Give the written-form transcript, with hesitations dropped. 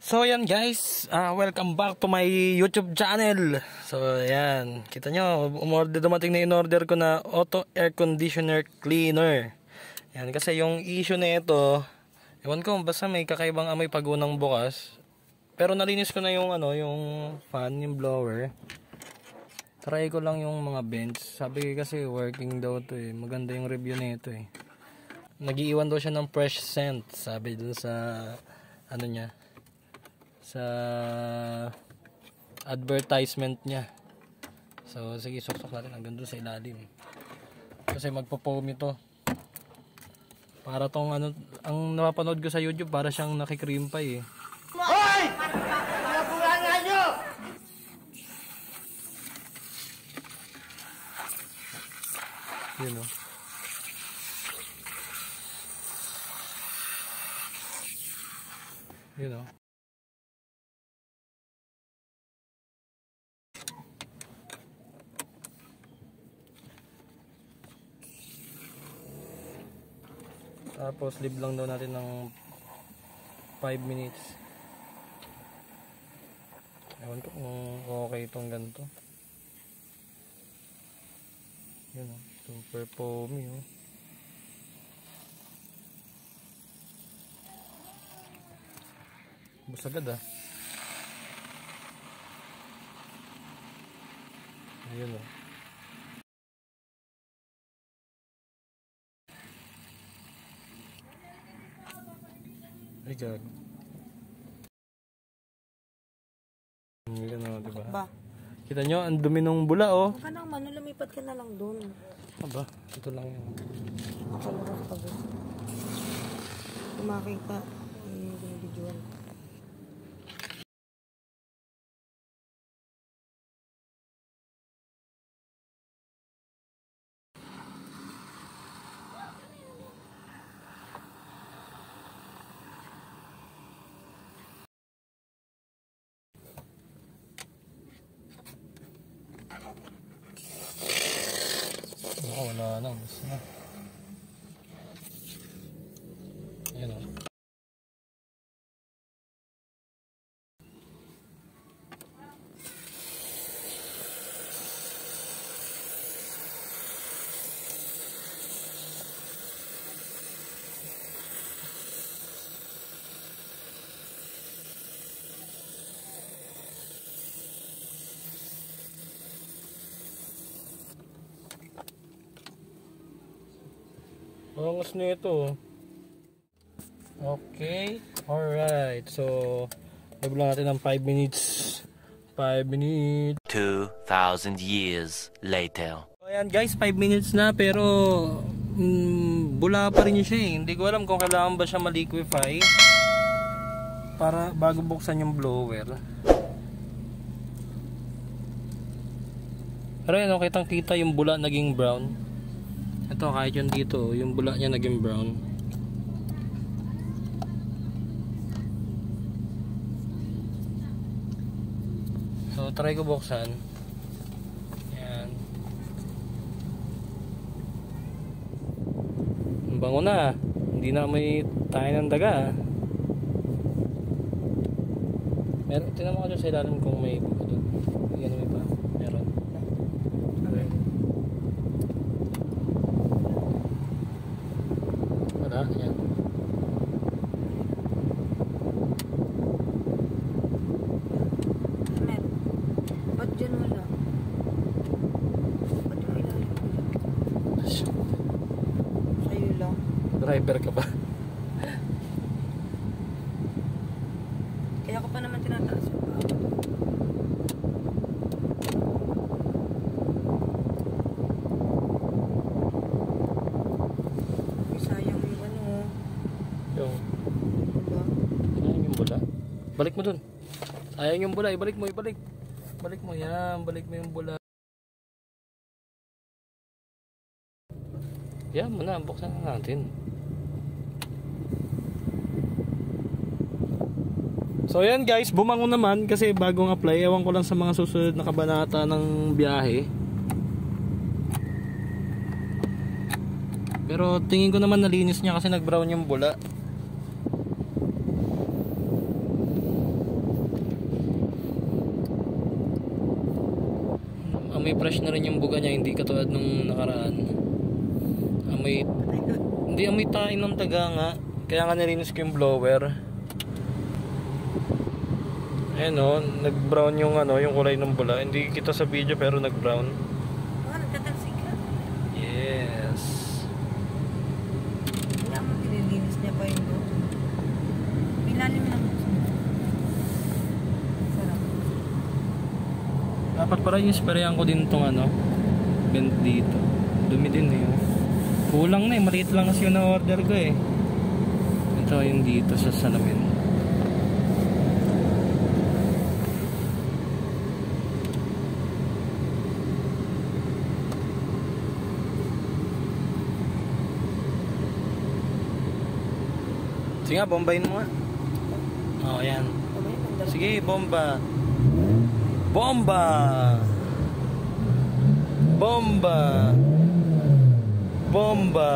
So yan guys, welcome back to my YouTube channel. So yan, kita nyo, dumating na in-order ko na auto air conditioner cleaner. Yan, kasi yung issue na ito, ewan ko, basta may kakaibang amoy pag unang bukas. Pero nalinis ko na yung yung fan, yung blower. Try ko lang yung mga vents. Sabi kasi working daw to eh. Maganda yung review na ito eh. Nag-iwan daw siya ng fresh scent, sabi dun sa niya, sa advertisement niya. So sige, sok-sok natin hanggang doon sa ilalim. Kasi magpo-foam ito. Para tong ang napapanood ko sa YouTube, para siyang nakikream pie eh. Hoy! Nabulangan nyo! Yun o. Yun o. Tapos leave lang daw natin ng 5 minutes. Ewan ko kung okay itong ganito. Yun o, super foamy o. Bus agad ah. Ayun o. Ay, gago. Ganun, diba? Ba? Kita nyo, ang dumi nung bula, oh. Huwag ka nang lumipat ka na lang doon. Aba, ito lang yun. Ako lang pag kung makita, binibidyoan ko. Wala na, basta na. Ayan o. Angas na ito. Okay. Alright. So, leave lang natin ng 5 minutes. 5 minutes. 2,000 years later. So, ayan guys, 5 minutes na pero bula pa rin siya eh. Hindi ko alam kung kailangan ba siya ma-liquefy para bago buksan yung blower. Pero yun, kitang kita yung bula naging brown. Ito kahit yun dito, yung bula niya naging brown. So try ko buksan. Yan. Ang bango na. Hindi na may tayo ng daga. Meron, tingnan mo ka dyan sa ilalim kung may buka doon. Yan may pa. Meron. Yan. Meron. Ba't dyan wala? Ba't yung ilalim ko dyan? Sa'yo lang. Driver ka ba? Kaya ko pa naman tinataas yung bawat. Sayang yung Yung bula. sayang yung bula. Balik mo dun. Sayang yung bula. Ibalik mo, ibalik. Balik mo yan. Balik mo yung bula. Yan mo na. Buksan na natin. So yan guys, bumangon naman kasi bagong apply. Ewan ko lang sa mga susunod na kabanata ng biyahe. Pero tingin ko naman nalinis niya kasi nag-brown yung bula. Amoy fresh na rin yung buga niya, hindi katulad nung nakaraan. Hindi amoy tain ng taga nga. Kaya nga nalinis ko yung blower. Ayan o, nag-brown yung yung kulay ng bula. Hindi kita sa video pero nag-brown. Nagtatalsik ka. Yes. Kaya mo nililinis niya pa yung loob. Ilalim lang. Sarap. Dapat para yung sprayan ko din tong vent dito. Dumi din eh. Kulang na eh, maliit lang kasi yung na-order ko eh. Ito yung dito sa salamin. Sige nga, bombayin mo nga. Oh, yan. Sige, bomba. Bomba! Bomba! Bomba!